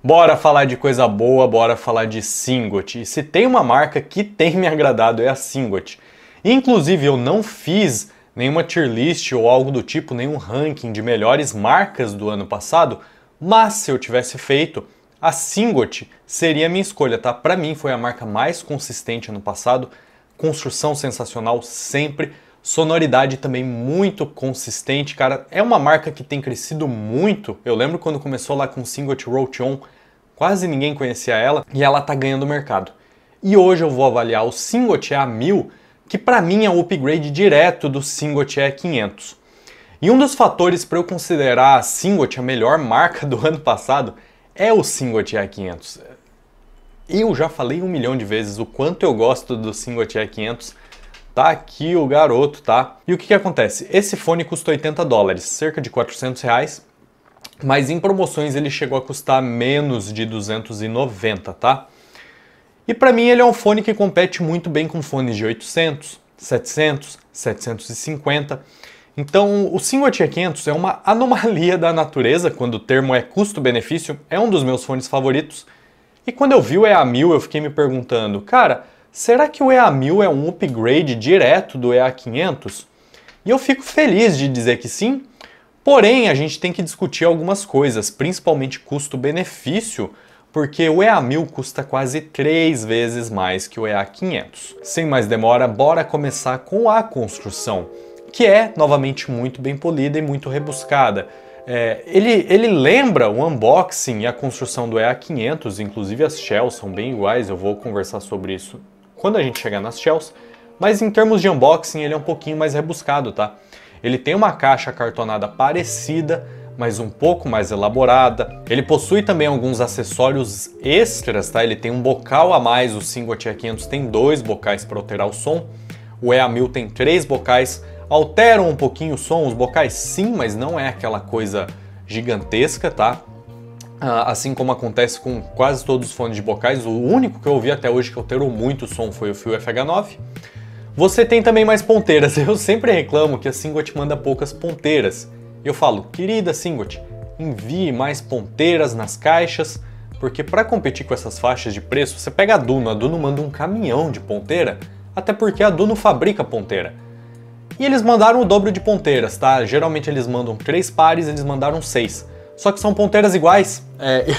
Bora falar de coisa boa, bora falar de Singot. E se tem uma marca que tem me agradado é a Singot. Inclusive eu não fiz nenhuma tier list ou algo do tipo, nenhum ranking de melhores marcas do ano passado, mas se eu tivesse feito, a Singot seria a minha escolha, tá? Pra mim foi a marca mais consistente ano passado, construção sensacional sempre, sonoridade também muito consistente, cara. É uma marca que tem crescido muito. Eu lembro quando começou lá com Singot Roach On, quase ninguém conhecia ela e ela tá ganhando mercado. E hoje eu vou avaliar o Singot EA1000, que para mim é um upgrade direto do Singot EA500. E um dos fatores para eu considerar a Singot a melhor marca do ano passado é o Singot EA500. Eu já falei 1 milhão de vezes o quanto eu gosto do Singot EA500. Tá aqui o garoto, tá? E o que acontece? Esse fone custa $80, cerca de R$400, mas em promoções ele chegou a custar menos de 290, tá? E para mim ele é um fone que compete muito bem com fones de 800, 700, 750. Então o Singot EA500 é uma anomalia da natureza, quando o termo é custo-benefício, é um dos meus fones favoritos. E quando eu vi o EA1000 eu fiquei me perguntando, cara, será que o EA1000 é um upgrade direto do EA500? E eu fico feliz de dizer que sim, porém a gente tem que discutir algumas coisas, principalmente custo-benefício, porque o EA1000 custa quase 3 vezes mais que o EA500. Sem mais demora, bora começar com a construção, que é novamente muito bem polida e muito rebuscada. Ele lembra o unboxing e a construção do EA500, inclusive as shells são bem iguais, eu vou conversar sobre isso quando a gente chegar nas shells, mas em termos de unboxing ele é um pouquinho mais rebuscado, tá? Ele tem uma caixa cartonada parecida, mas um pouco mais elaborada. Ele possui também alguns acessórios extras, tá? Ele tem um bocal a mais, o Singot EA500 tem 2 bocais para alterar o som, o EA1000 tem 3 bocais, alteram um pouquinho o som, os bocais sim, mas não é aquela coisa gigantesca, tá? Assim como acontece com quase todos os fones de bocais, o único que eu ouvi até hoje que alterou muito o som foi o fio FH9. Você tem também mais ponteiras, eu sempre reclamo que a Singot manda poucas ponteiras. Eu falo, querida Singot, envie mais ponteiras nas caixas, porque para competir com essas faixas de preço, você pega a Duno manda um caminhão de ponteira, até porque a Duno fabrica ponteira. E eles mandaram o dobro de ponteiras, tá? Geralmente eles mandam 3 pares, eles mandaram 6. Só que são ponteiras iguais.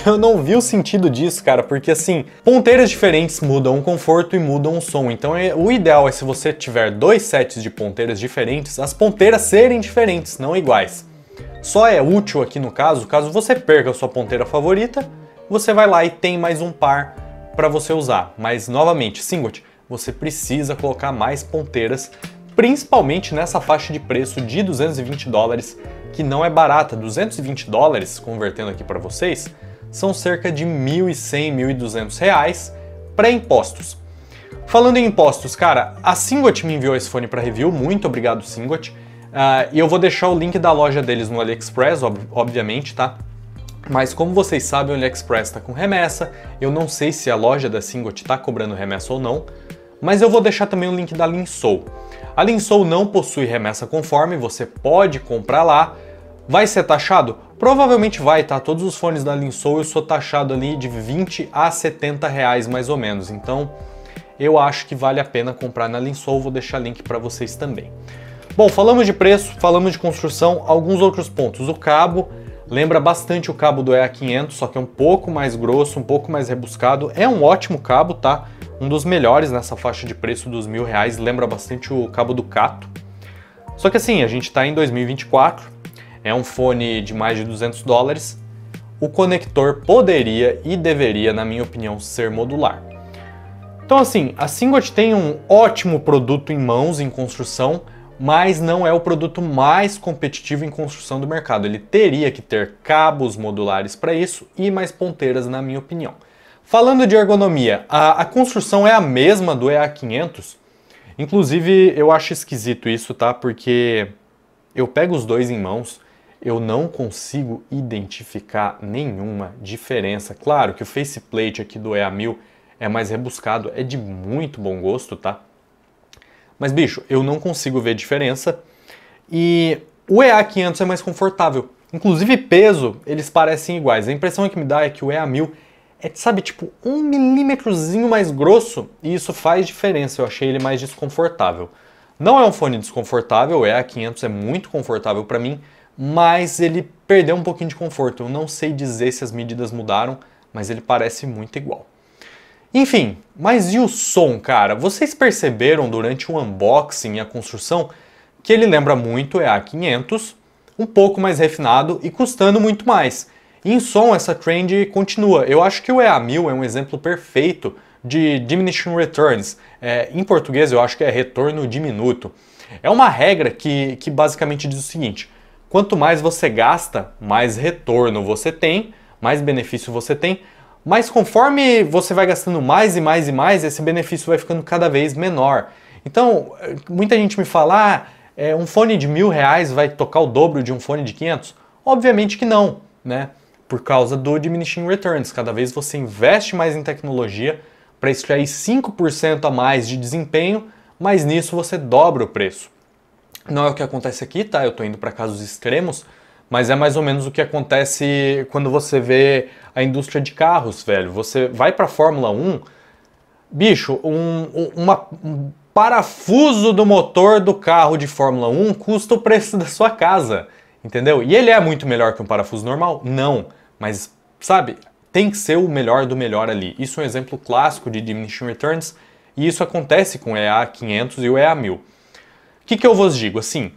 Eu não vi o sentido disso, cara, porque assim, ponteiras diferentes mudam o conforto e mudam o som. Então o ideal é, se você tiver 2 sets de ponteiras diferentes, as ponteiras serem diferentes, não iguais. Só é útil aqui no caso você perca a sua ponteira favorita, você vai lá e tem mais um par para você usar. Mas novamente, Singot, você precisa colocar mais ponteiras, principalmente nessa faixa de preço de $220, que não é barata. $220, convertendo aqui para vocês, são cerca de R$1.100, R$1.200 pré-impostos. Falando em impostos, cara, a Singot me enviou esse fone para review, muito obrigado Singot, e eu vou deixar o link da loja deles no AliExpress, obviamente, tá? Mas como vocês sabem, o AliExpress está com remessa, eu não sei se a loja da Singot está cobrando remessa ou não, mas eu vou deixar também o link da Linsou. A Linsou não possui remessa conforme, você pode comprar lá. Vai ser taxado? Provavelmente vai, tá? Todos os fones da Linsou eu sou taxado ali de R$20 a R$70 mais ou menos. Então eu acho que vale a pena comprar na Linsou, vou deixar link para vocês também. Bom, falamos de preço, falamos de construção, alguns outros pontos. O cabo lembra bastante o cabo do EA500, só que é um pouco mais grosso, um pouco mais rebuscado. É um ótimo cabo, tá? Um dos melhores nessa faixa de preço dos R$1.000, lembra bastante o cabo do Kato. Só que assim, a gente está em 2024, é um fone de mais de $200, o conector poderia e deveria, na minha opinião, ser modular. Então assim, a Singot tem um ótimo produto em mãos, em construção, mas não é o produto mais competitivo em construção do mercado. Ele teria que ter cabos modulares para isso e mais ponteiras, na minha opinião. Falando de ergonomia, a construção é a mesma do EA500, inclusive eu acho esquisito isso, tá? Porque eu pego os dois em mãos, eu não consigo identificar nenhuma diferença. Claro que o faceplate aqui do EA1000 é mais rebuscado, é de muito bom gosto, tá? Mas bicho, eu não consigo ver diferença e o EA500 é mais confortável. Inclusive peso, eles parecem iguais. A impressão que me dá é que o EA1000 é, sabe, tipo 1 milímetrozinho mais grosso e isso faz diferença. Eu achei ele mais desconfortável. Não é um fone desconfortável, o EA500 é muito confortável para mim, mas ele perdeu um pouquinho de conforto. Eu não sei dizer se as medidas mudaram, mas ele parece muito igual. Enfim, mas e o som, cara? Vocês perceberam durante o unboxing e a construção que ele lembra muito o EA500, um pouco mais refinado e custando muito mais. E em som essa trend continua. Eu acho que o EA1000 é um exemplo perfeito de diminishing returns. Em português eu acho que é retorno diminuto. É uma regra que basicamente diz o seguinte: quanto mais você gasta, mais retorno você tem, mais benefício você tem, mas conforme você vai gastando mais e mais e mais, esse benefício vai ficando cada vez menor. Então, muita gente me fala, um fone de R$1.000 vai tocar o dobro de um fone de 500? Obviamente que não, né? Por causa do diminishing returns. Cada vez você investe mais em tecnologia para extrair 5% a mais de desempenho, mas nisso você dobra o preço. Não é o que acontece aqui, tá? Eu tô indo para casos extremos, mas é mais ou menos o que acontece quando você vê a indústria de carros, velho. Você vai para a Fórmula 1, bicho, um parafuso do motor do carro de Fórmula 1 custa o preço da sua casa, entendeu? E ele é muito melhor que um parafuso normal? Não, mas, sabe, tem que ser o melhor do melhor ali. Isso é um exemplo clássico de diminishing returns, e isso acontece com o EA500 e o EA1000. O que eu vos digo? Assim,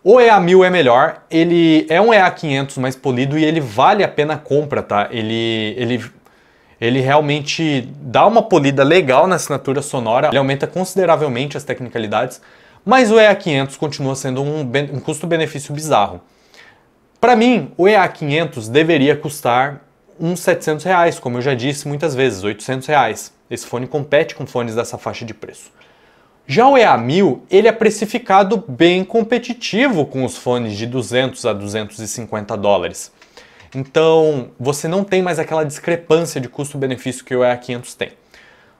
o EA1000 é melhor, ele é um EA500 mais polido e ele vale a pena a compra, tá? Ele realmente dá uma polida legal na assinatura sonora, ele aumenta consideravelmente as tecnicalidades, mas o EA500 continua sendo um custo-benefício bizarro. Para mim, o EA500 deveria custar uns R$700, como eu já disse muitas vezes, R$800. Esse fone compete com fones dessa faixa de preço. Já o EA1000, ele é precificado bem competitivo com os fones de 200 a 250 dólares. Então, você não tem mais aquela discrepância de custo-benefício que o EA500 tem.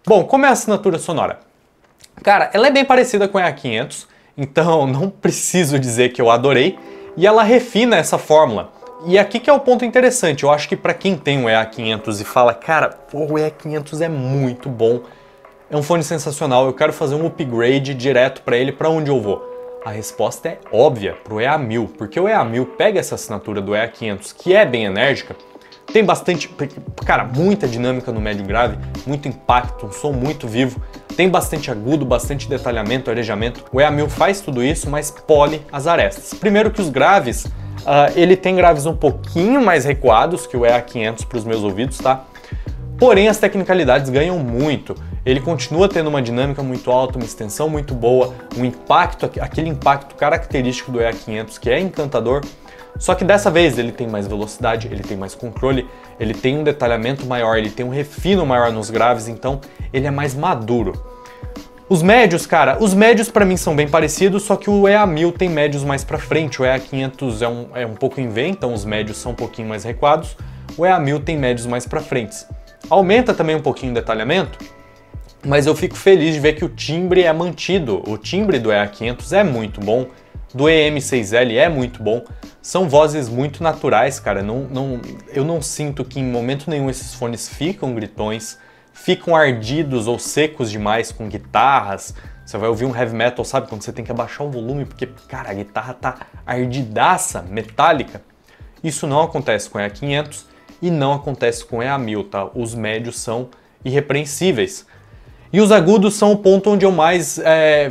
Bom, como é a assinatura sonora? Cara, ela é bem parecida com o EA500, então não preciso dizer que eu adorei, e ela refina essa fórmula. E aqui que é o ponto interessante, eu acho que para quem tem um EA500 e fala, cara, o EA500 é muito bom, é um fone sensacional, eu quero fazer um upgrade direto para ele, para onde eu vou? A resposta é óbvia, para o EA1000, porque o EA1000 pega essa assinatura do EA500, que é bem enérgica, tem bastante, cara, muita dinâmica no médio grave, muito impacto, um som muito vivo, tem bastante agudo, bastante detalhamento, arejamento. O EA1000 faz tudo isso, mas pole as arestas. Primeiro que os graves, ele tem graves um pouquinho mais recuados que o EA500 para os meus ouvidos, tá? Porém, as tecnicalidades ganham muito. Ele continua tendo uma dinâmica muito alta, uma extensão muito boa, um impacto, aquele impacto característico do EA500 que é encantador. Só que dessa vez ele tem mais velocidade, ele tem mais controle, ele tem um detalhamento maior, ele tem um refino maior nos graves, então ele é mais maduro. Os médios, cara, os médios pra mim são bem parecidos, só que o EA1000 tem médios mais pra frente, o EA500 é um pouco em V, então os médios são um pouquinho mais recuados, o EA1000 tem médios mais pra frente. Aumenta também um pouquinho o detalhamento, mas eu fico feliz de ver que o timbre é mantido. O timbre do EA500 é muito bom, do EM6L é muito bom. São vozes muito naturais, cara. Eu não sinto que em momento nenhum esses fones ficam gritões, ficam ardidos ou secos demais com guitarras. Você vai ouvir um heavy metal, sabe? Quando você tem que abaixar o volume porque, cara, a guitarra tá ardidaça, metálica. Isso não acontece com o EA500 e não acontece com o EA1000, tá? Os médios são irrepreensíveis. E os agudos são o ponto onde eu mais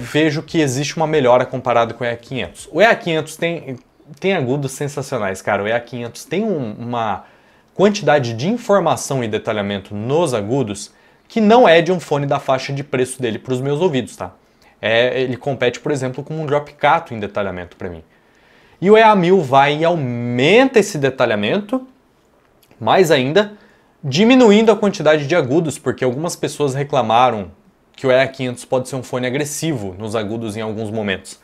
vejo que existe uma melhora comparado com o EA500. O EA500 tem agudos sensacionais, cara. O EA500 tem uma quantidade de informação e detalhamento nos agudos que não é de um fone da faixa de preço dele para os meus ouvidos, tá? Ele compete, por exemplo, com um Dropcato em detalhamento para mim. E o EA1000 vai e aumenta esse detalhamento, mais ainda, diminuindo a quantidade de agudos, porque algumas pessoas reclamaram que o EA500 pode ser um fone agressivo nos agudos em alguns momentos.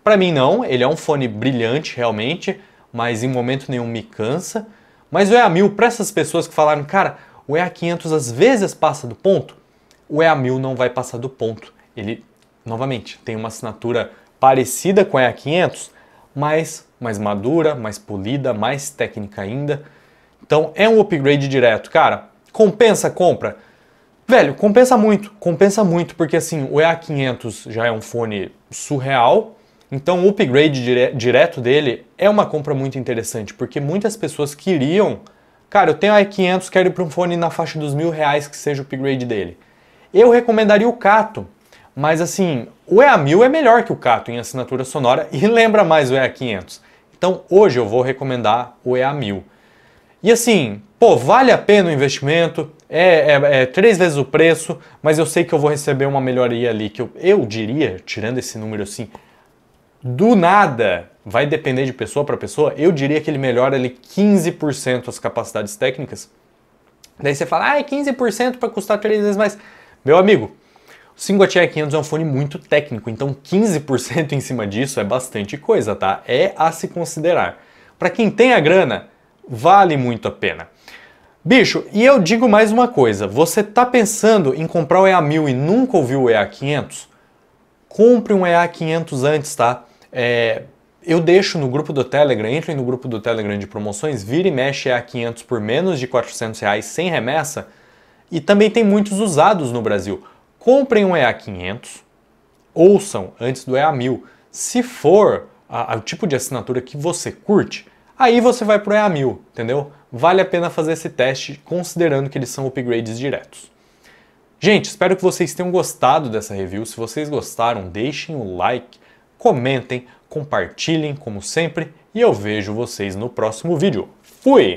Para mim não, ele é um fone brilhante realmente, mas em momento nenhum me cansa. Mas o EA1000, para essas pessoas que falaram, cara, o EA500 às vezes passa do ponto, o EA1000 não vai passar do ponto. Ele, novamente, tem uma assinatura parecida com o EA500, mais madura, mais polida, mais técnica ainda. Então é um upgrade direto. Cara, compensa a compra? Velho, compensa muito, porque assim, o EA500 já é um fone surreal, então o upgrade direto dele é uma compra muito interessante, porque muitas pessoas queriam, cara, eu tenho o EA500, quero ir para um fone na faixa dos R$1.000 que seja o upgrade dele. Eu recomendaria o Kato, mas assim, o EA1000 é melhor que o Kato em assinatura sonora e lembra mais o EA500. Então hoje eu vou recomendar o EA1000. E assim, pô, vale a pena o investimento, é 3 vezes o preço, mas eu sei que eu vou receber uma melhoria ali, que eu diria, tirando esse número assim, do nada, vai depender de pessoa para pessoa, eu diria que ele melhora ali 15% as capacidades técnicas. Daí você fala, 15% para custar 3 vezes mais. Meu amigo, o Singot EA500 é um fone muito técnico, então 15% em cima disso é bastante coisa, tá? É a se considerar. Para quem tem a grana, vale muito a pena. Bicho, e eu digo mais uma coisa, você tá pensando em comprar o EA1000 e nunca ouviu o EA500? Compre um EA500 antes, tá? Eu deixo no grupo do Telegram, entrem no grupo do Telegram de promoções, vira e mexe EA500 por menos de R$400 sem remessa, e também tem muitos usados no Brasil. Comprem um EA500, ouçam antes do EA1000. Se for o tipo de assinatura que você curte, aí você vai pro EA1000, entendeu? Vale a pena fazer esse teste, considerando que eles são upgrades diretos. Gente, espero que vocês tenham gostado dessa review. Se vocês gostaram, deixem o like, comentem, compartilhem, como sempre, e eu vejo vocês no próximo vídeo. Fui!